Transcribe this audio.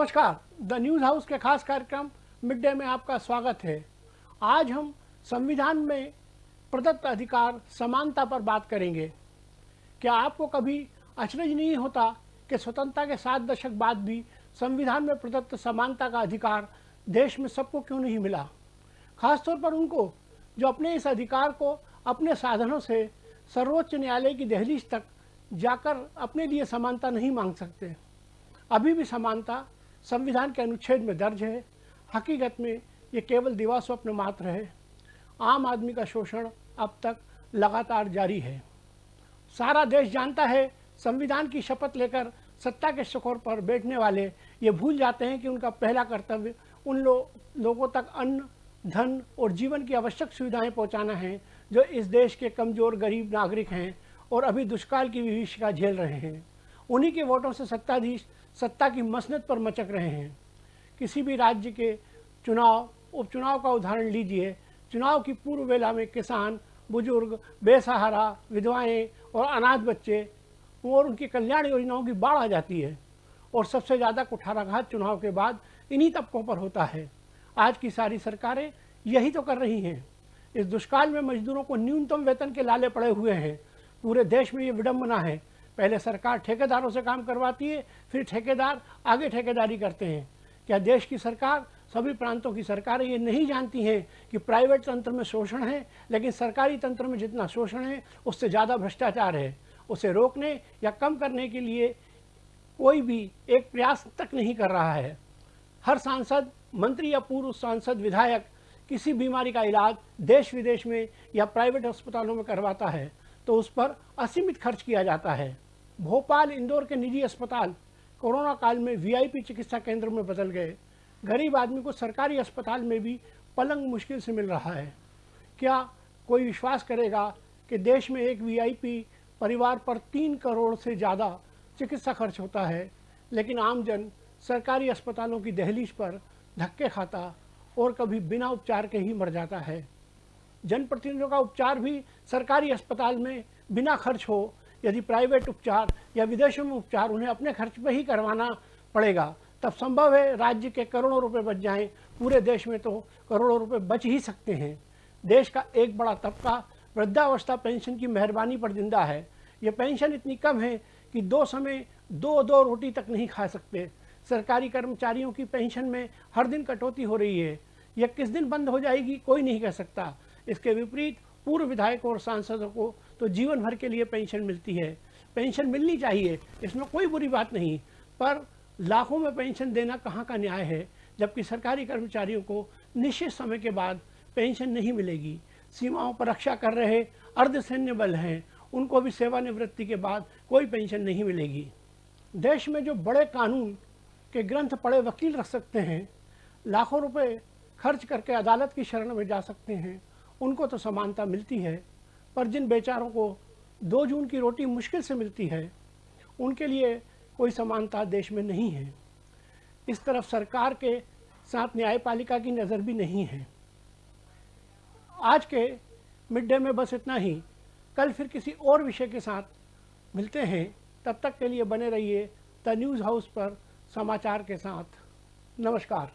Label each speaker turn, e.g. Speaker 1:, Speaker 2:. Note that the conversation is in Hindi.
Speaker 1: नमस्कार। द न्यूज़ हाउस के खास कार्यक्रम मिड डे में आपका स्वागत है। आज हम संविधान में प्रदत्त अधिकार समानता पर बात करेंगे। क्या आपको कभी अचरज नहीं होता कि स्वतंत्रता के 7 दशक बाद भी संविधान में प्रदत्त समानता का अधिकार देश में सबको क्यों नहीं मिला? खासतौर पर उनको जो अपने इस अधिकार को अपने साधनों से सर्वोच्च न्यायालय की दहलीज तक जाकर अपने लिए समानता नहीं मांग सकते। अभी भी समानता संविधान के अनुच्छेद में दर्ज है। हकीकत में ये केवल दिवा स्वप्न मात्र है। आम आदमी का शोषण अब तक लगातार जारी है। सारा देश जानता है, संविधान की शपथ लेकर सत्ता के शिखर पर बैठने वाले ये भूल जाते हैं कि उनका पहला कर्तव्य उन लोगों तक अन्न, धन और जीवन की आवश्यक सुविधाएं पहुंचाना है जो इस देश के कमजोर गरीब नागरिक हैं और अभी दुष्काल की विभीषिका झेल रहे हैं। उन्हीं के वोटों से सत्ताधीश सत्ता की मसनद पर मचक रहे हैं। किसी भी राज्य के चुनाव, उपचुनाव का उदाहरण लीजिए। चुनाव की पूर्व वेला में किसान, बुजुर्ग, बेसहारा, विधवाएं और अनाथ बच्चे और उनकी कल्याण योजनाओं की बाढ़ आ जाती है और सबसे ज़्यादा कुठाराघात चुनाव के बाद इन्हीं तबकों पर होता है। आज की सारी सरकारें यही तो कर रही हैं। इस दुष्काल में मजदूरों को न्यूनतम वेतन के लाले पड़े हुए हैं। पूरे देश में ये विडंबना है। पहले सरकार ठेकेदारों से काम करवाती है, फिर ठेकेदार आगे ठेकेदारी करते हैं। क्या देश की सरकार, सभी प्रांतों की सरकारें ये नहीं जानती हैं कि प्राइवेट तंत्र में शोषण है, लेकिन सरकारी तंत्र में जितना शोषण है उससे ज़्यादा भ्रष्टाचार है। उसे रोकने या कम करने के लिए कोई भी एक प्रयास तक नहीं कर रहा है। हर सांसद, मंत्री या पूर्व सांसद, विधायक किसी बीमारी का इलाज देश विदेश में या प्राइवेट अस्पतालों में करवाता है तो उस पर असीमित खर्च किया जाता है। भोपाल, इंदौर के निजी अस्पताल कोरोना काल में वीआईपी चिकित्सा केंद्र में बदल गए। गरीब आदमी को सरकारी अस्पताल में भी पलंग मुश्किल से मिल रहा है। क्या कोई विश्वास करेगा कि देश में एक वीआईपी परिवार पर 3 करोड़ से ज़्यादा चिकित्सा खर्च होता है, लेकिन आमजन सरकारी अस्पतालों की दहलीज पर धक्के खाता और कभी बिना उपचार के ही मर जाता है। जनप्रतिनिधियों का उपचार भी सरकारी अस्पताल में बिना खर्च हो। यदि प्राइवेट उपचार या विदेशों में उपचार उन्हें अपने खर्च पर ही करवाना पड़ेगा, तब संभव है राज्य के करोड़ों रुपए बच जाएं। पूरे देश में तो करोड़ों रुपए बच ही सकते हैं। देश का एक बड़ा तबका वृद्धावस्था पेंशन की मेहरबानी पर जिंदा है। ये पेंशन इतनी कम है कि 2 समय 2 रोटी तक नहीं खा सकते। सरकारी कर्मचारियों की पेंशन में हर दिन कटौती हो रही है। यह किस दिन बंद हो जाएगी कोई नहीं कह सकता। इसके विपरीत पूर्व विधायकों और सांसदों को तो जीवन भर के लिए पेंशन मिलती है। पेंशन मिलनी चाहिए, इसमें कोई बुरी बात नहीं, पर लाखों में पेंशन देना कहाँ का न्याय है, जबकि सरकारी कर्मचारियों को निश्चित समय के बाद पेंशन नहीं मिलेगी। सीमाओं पर रक्षा कर रहे अर्धसैन्य बल हैं, उनको भी सेवानिवृत्ति के बाद कोई पेंशन नहीं मिलेगी। देश में जो बड़े कानून के ग्रंथ पढ़े वकील रख सकते हैं, लाखों रुपए खर्च करके अदालत की शरण में जा सकते हैं, उनको तो समानता मिलती है, पर जिन बेचारों को 2 जून की रोटी मुश्किल से मिलती है, उनके लिए कोई समानता देश में नहीं है। इस तरफ सरकार के साथ न्यायपालिका की नज़र भी नहीं है। आज के मिड डे में बस इतना ही। कल फिर किसी और विषय के साथ मिलते हैं। तब तक के लिए बने रहिए द न्यूज़ हाउस पर समाचार के साथ। नमस्कार।